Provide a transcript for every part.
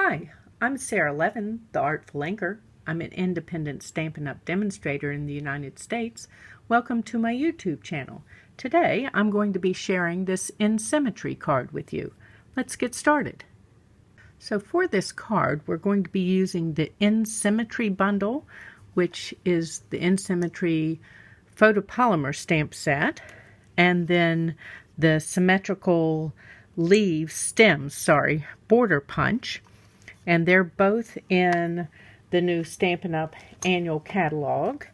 Hi, I'm Sara Levin, the Artful Inker. I'm an independent Stampin' Up! Demonstrator in the United States. Welcome to my YouTube channel. Today I'm going to be sharing this Symmetry card with you. Let's get started. So for this card we're going to be using the Symmetry bundle, which is the Symmetry photopolymer stamp set, and then the symmetrical border punch. And they're both in the new Stampin' Up! Annual Catalog.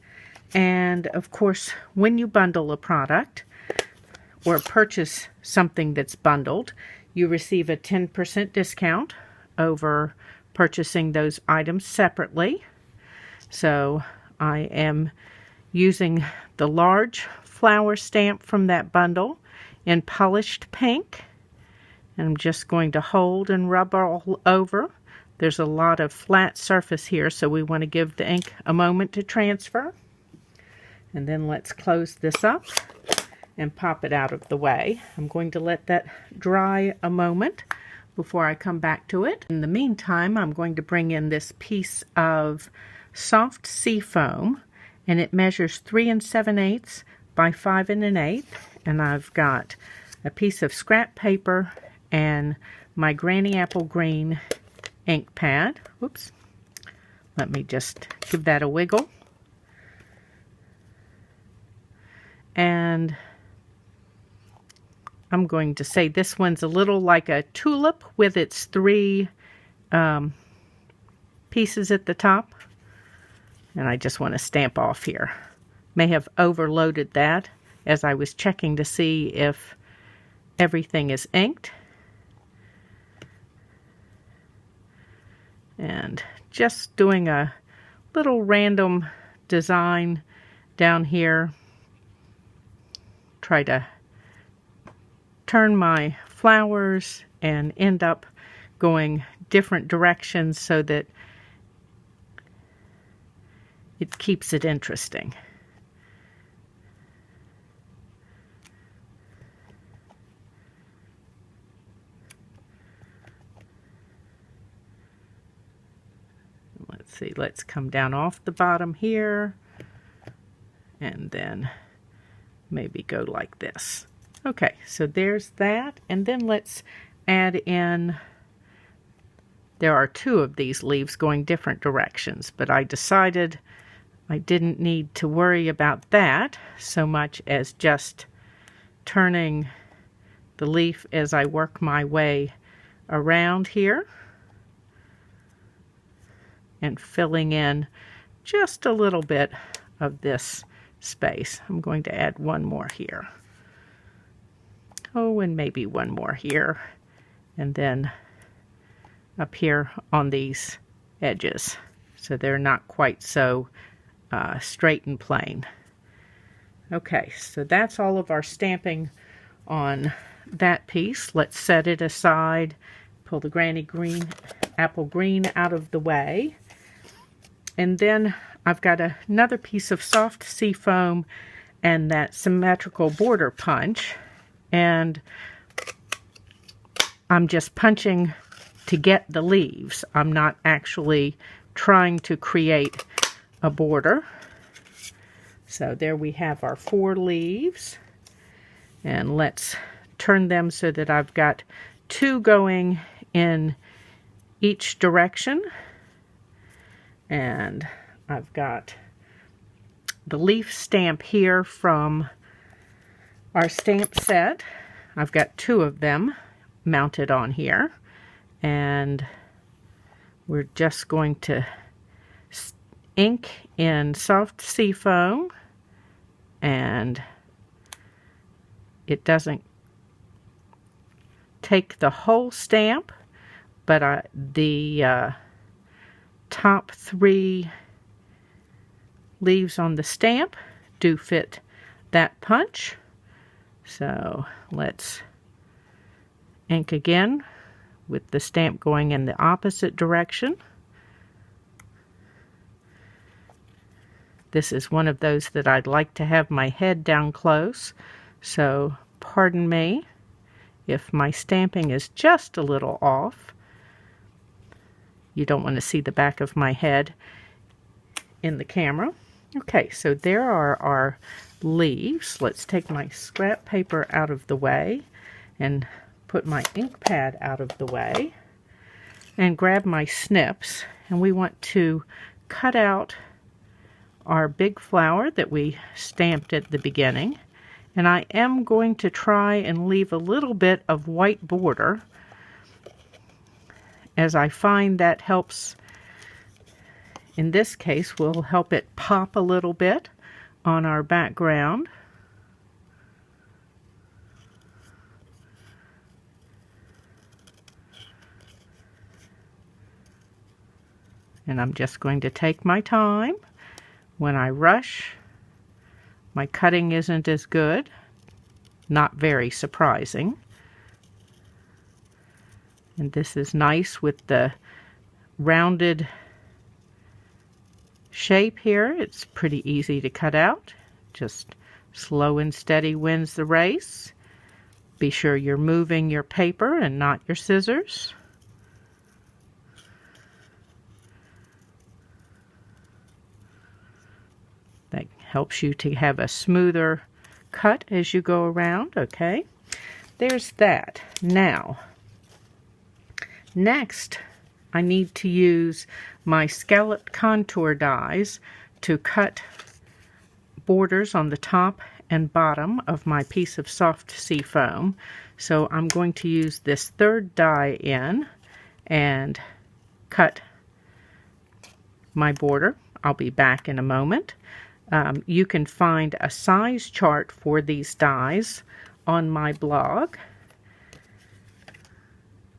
And of course, when you bundle a product or purchase something that's bundled, you receive a 10% discount over purchasing those items separately. So I am using the large flower stamp from that bundle in polished pink. And I'm just going to hold and rub all over. There's a lot of flat surface here, so we want to give the ink a moment to transfer. And then let's close this up and pop it out of the way. I'm going to let that dry a moment before I come back to it. In the meantime, I'm going to bring in this piece of soft sea foam, and it measures 3 7/8 by 5 1/8. And I've got a piece of scrap paper and my Granny Apple Green ink pad. Whoops. Let me just give that a wiggle. And I'm going to say this one's a little like a tulip with its 3 pieces at the top. And I just want to stamp off here. May have overloaded that as I was checking to see if everything is inked. And just doing a little random design down here. Try to turn my flowers and end up going different directions so that it keeps it interesting. Let's see, let's come down off the bottom here and then maybe go like this. Okay, so there's that, and then let's add in, there are 2 of these leaves going different directions, but I decided I didn't need to worry about that so much as just turning the leaf as I work my way around here and filling in just a little bit of this space. I'm going to add one more here. Oh, and maybe one more here. And then up here on these edges, so they're not quite so straight and plain. Okay, so that's all of our stamping on that piece. Let's set it aside. Pull the Granny Apple Green out of the way. And then I've got another piece of soft sea foam and that symmetrical border punch. And I'm just punching to get the leaves. I'm not actually trying to create a border. So there we have our 4 leaves. And let's turn them so that I've got 2 going in each direction. And I've got the leaf stamp here from our stamp set. I've got 2 of them mounted on here. And we're just going to ink in soft sea foam. And it doesn't take the whole stamp, but the top 3 leaves on the stamp do fit that punch. So let's ink again with the stamp going in the opposite direction. This is one of those that I'd like to have my head down close, so pardon me if my stamping is just a little off. you don't want to see the back of my head in the camera. Okay, so there are our leaves. Let's take my scrap paper out of the way and put my ink pad out of the way and grab my snips, and we want to cut out our big flower that we stamped at the beginning. And I am going to try and leave a little bit of white border, as I find that helps, in this case, will help it pop a little bit on our background. And I'm just going to take my time. When I rush, my cutting isn't as good. Not very surprising. And this is nice with the rounded shape here. It's pretty easy to cut out. Just slow and steady wins the race. Be sure you're moving your paper and not your scissors. That helps you to have a smoother cut as you go around. Okay, there's that. Now, next, I need to use my scalloped contour dies to cut borders on the top and bottom of my piece of soft sea foam. So I'm going to use this third die in and cut my border. I'll be back in a moment. You can find a size chart for these dies on my blog.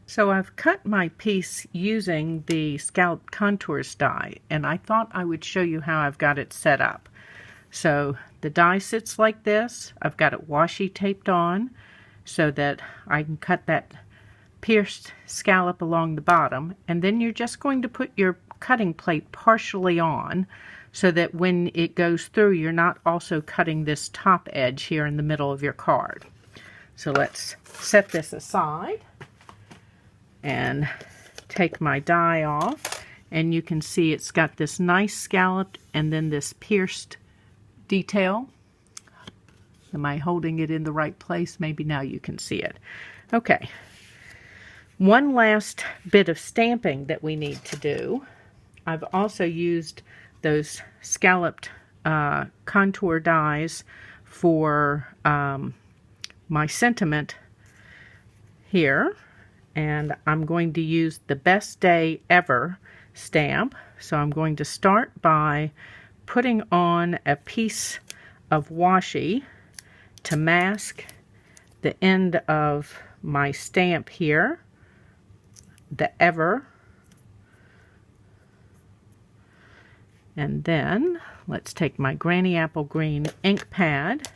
So I've cut my piece using the Scalloped Contours die, and I thought I would show you how I've got it set up. So the die sits like this. I've got it washi taped on so that I can cut that pierced scallop along the bottom, and then you're just going to put your cutting plate partially on so that when it goes through, you're not also cutting this top edge here in the middle of your card. So let's set this aside and take my die off, and you can see it's got this nice scallop and then this pierced detail. Am I holding it in the right place? Maybe now you can see it. Okay, one last bit of stamping that we need to do. I've also used those scalloped contour dies for my sentiment here, and I'm going to use the Best Day Ever stamp. So I'm going to start by putting on a piece of washi to mask the end of my stamp here, the Ever. And then let's take my Granny Apple Green ink pad,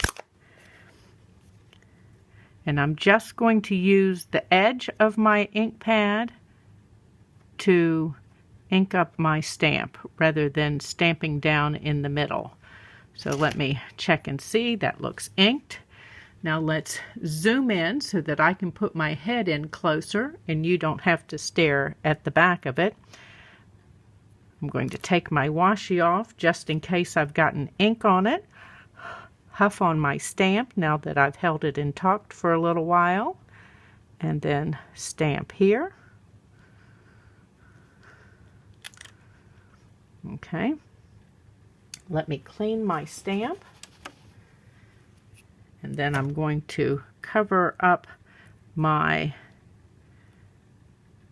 and I'm just going to use the edge of my ink pad to ink up my stamp rather than stamping down in the middle. So let me check and see. That looks inked. Now let's zoom in so that I can put my head in closer and you don't have to stare at the back of it. I'm going to take my washi off just in case I've gotten ink on it. Huff on my stamp now that I've held it intact for a little while. And then stamp here. Okay. Let me clean my stamp. And then I'm going to cover up my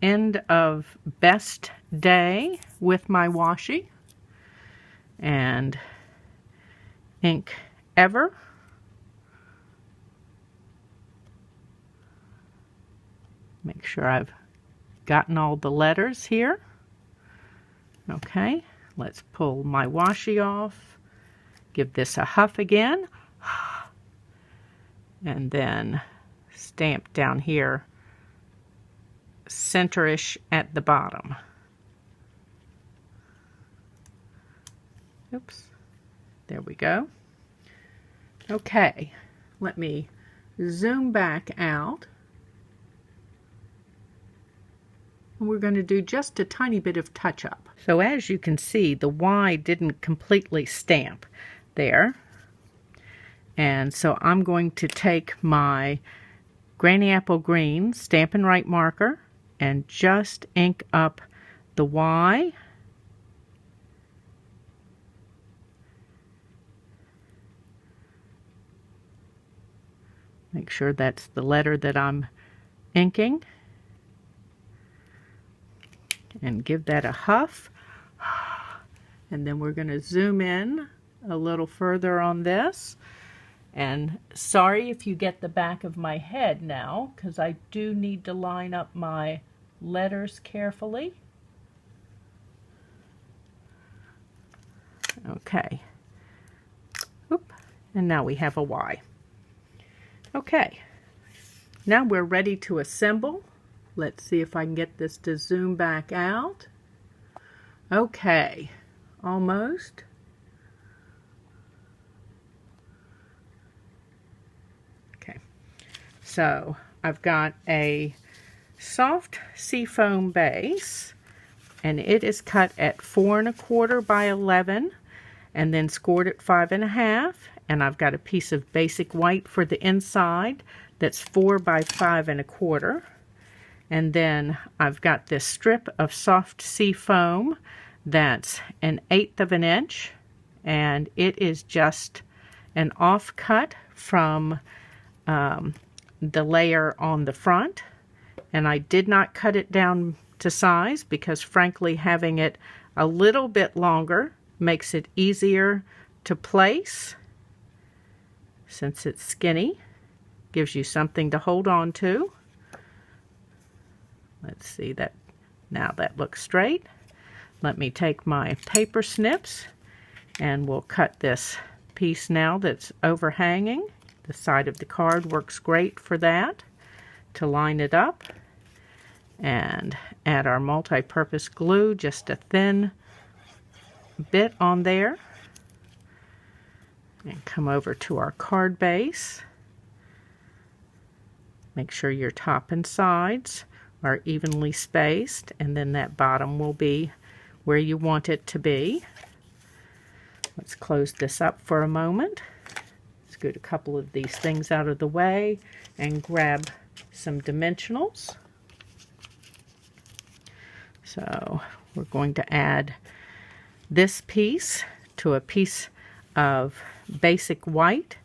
end of Best Day with my washi and ink Ever. Make sure I've gotten all the letters here. Okay, let's pull my washi off, give this a huff again, and then stamp down here centerish at the bottom. Oops, there we go. Okay, let me zoom back out and we're going to do just a tiny bit of touch-up. So as you can see, the Y didn't completely stamp there. And so I'm going to take my Granny Apple Green Stampin' Right marker and just ink up the Y. Make sure that's the letter that I'm inking. And give that a huff. And then we're going to zoom in a little further on this. And sorry if you get the back of my head now, because I do need to line up my letters carefully. Okay. Oop. And now we have a Y. Okay. Now we're ready to assemble. Let's see if I can get this to zoom back out. Okay. Almost. So I've got a soft seafoam base, and it is cut at 4 1/4 by 11 and then scored at 5 1/2, and I've got a piece of basic white for the inside that's 4 by 5 1/4, and then I've got this strip of soft seafoam that's 1/8 of an inch, and it is just an offcut from the layer on the front, and I did not cut it down to size because frankly having it a little bit longer makes it easier to place since it's skinny, gives you something to hold on to. Let's see that now that looks straight. Let me take my paper snips and we'll cut this piece now that's overhanging. The side of the card works great for that, to line it up, and add our multi-purpose glue, just a thin bit on there, and come over to our card base. Make sure your top and sides are evenly spaced, and then that bottom will be where you want it to be. Let's close this up for a moment. Scoot a couple of these things out of the way and grab some dimensionals. So we're going to add this piece to a piece of basic white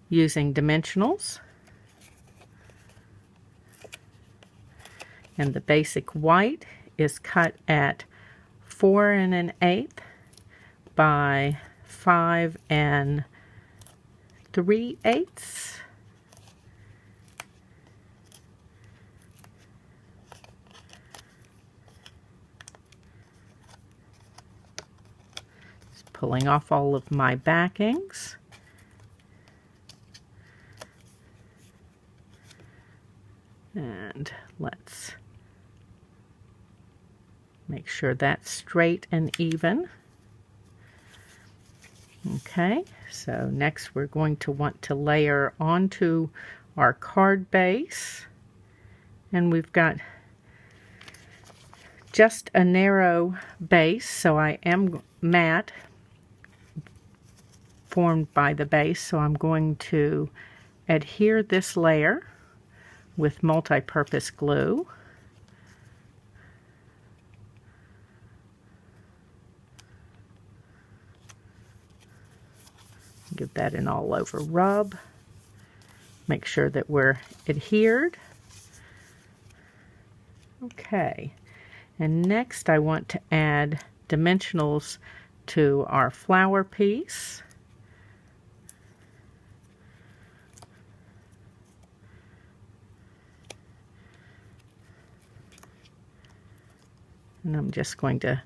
using dimensionals. And the basic white is cut at 4 1/8 by 5 3/8. Just pulling off all of my backings. And let's make sure that's straight and even. Okay, so next we're going to want to layer onto our card base, and we've got just a narrow base, so I am matte formed by the base, so I'm going to adhere this layer with multi-purpose glue. Give that an all over rub. Make sure that we're adhered. Okay, and next I want to add dimensionals to our flower piece. And I'm just going to,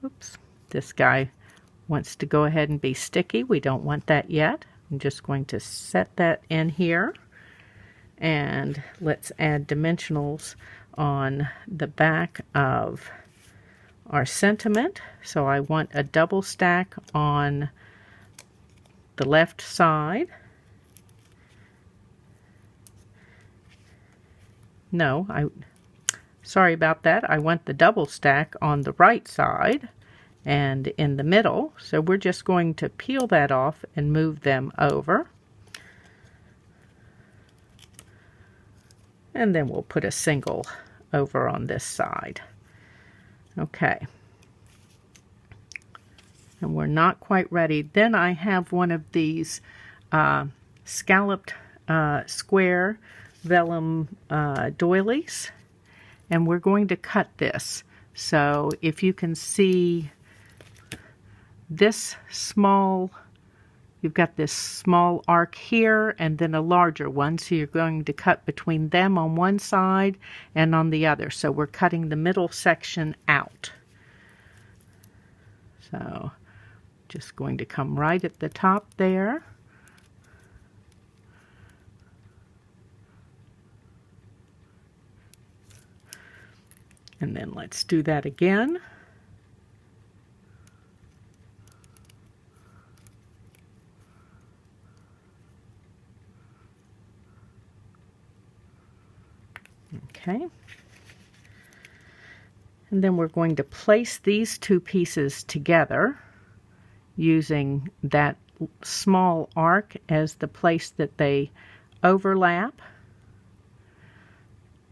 oops, this guy wants to go ahead and be sticky. We don't want that yet. I'm just going to set that in here, and let's add dimensionals on the back of our sentiment. So I want a double stack on the left side. No, Sorry about that. I want the double stack on the right side and in the middle. So we're just going to peel that off and move them over. And then we'll put a single over on this side. Okay. And we're not quite ready. Then I have one of these scalloped square vellum doilies, and we're going to cut this. So if you can see this small, you've got this small arc here and then a larger one, so you're going to cut between them on one side and on the other. So we're cutting the middle section out. So just going to come right at the top there. And then let's do that again. Okay. And then we're going to place these two pieces together using that small arc as the place that they overlap.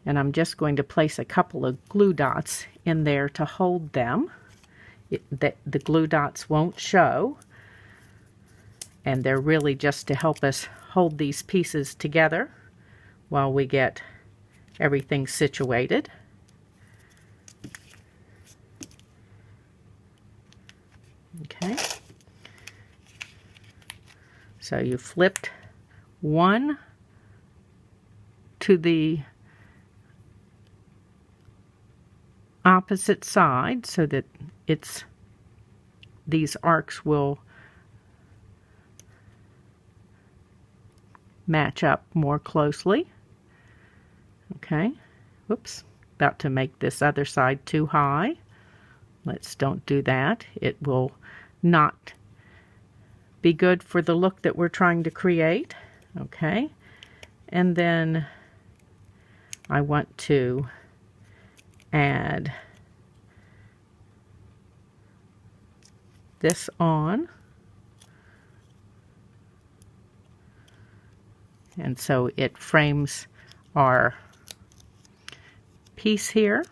And I'm just going to place a couple of glue dots in there to hold them. The glue dots won't show, and they're really just to help us hold these pieces together while we get everything situated. Okay. So you flipped one to the opposite side so that these arcs will match up more closely. Okay, whoops, about to make this other side too high. Don't do that. It will not be good for the look that we're trying to create. Okay, and then I want to add this on, and so it frames our piece here.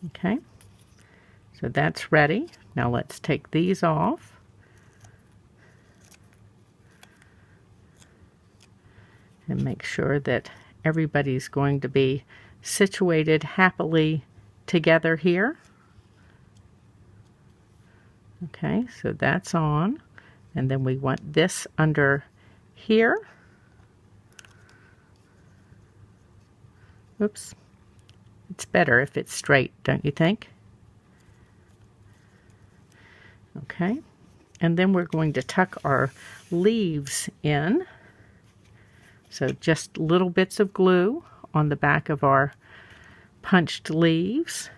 Okay, so that's ready. Now let's take these off. And make sure that everybody's going to be situated happily together here. Okay, so that's on. And then we want this under here. Oops. It's better if it's straight, don't you think? Okay. And then we're going to tuck our leaves in. So just little bits of glue on the back of our punched leaves.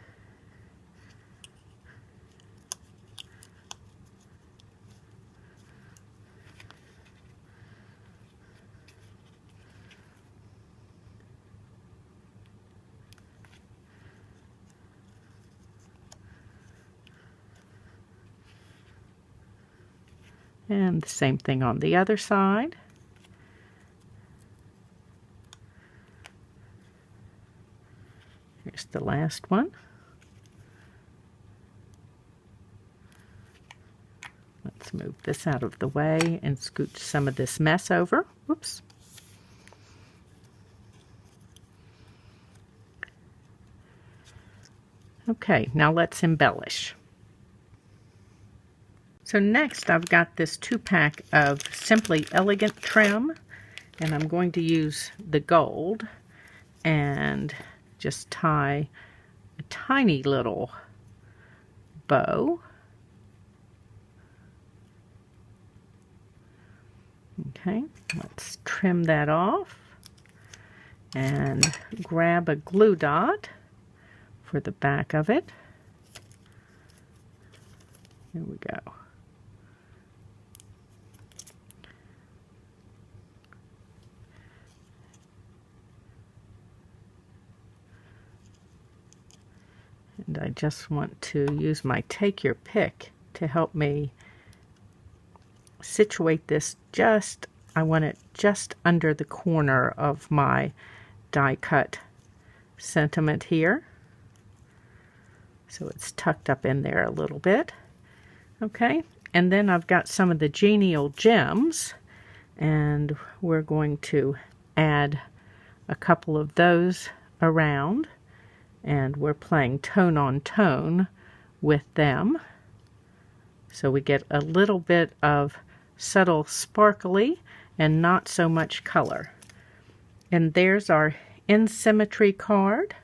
And the same thing on the other side. Here's the last one. Let's move this out of the way and scooch some of this mess over. Whoops. Okay, now let's embellish. So next I've got this 2-pack of Simply Elegant trim, and I'm going to use the gold and just tie a tiny little bow. Okay, let's trim that off and grab a glue dot for the back of it. Here we go. And I just want to use my take your pick to help me situate this I want it just under the corner of my die cut sentiment here. So it's tucked up in there a little bit. Okay, and then I've got some of the genial gems, and we're going to add a couple of those around, and we're playing tone on tone with them. So we get a little bit of subtle sparkly and not so much color. And there's our In Symmetry card.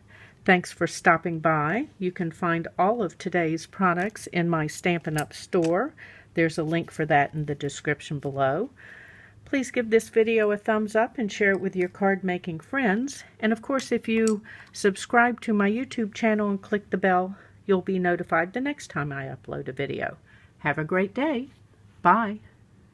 Thanks for stopping by. You can find all of today's products in my Stampin' Up! Store. There's a link for that in the description below. Please give this video a thumbs up and share it with your card making friends. And of course, if you subscribe to my YouTube channel and click the bell, you'll be notified the next time I upload a video. Have a great day. Bye.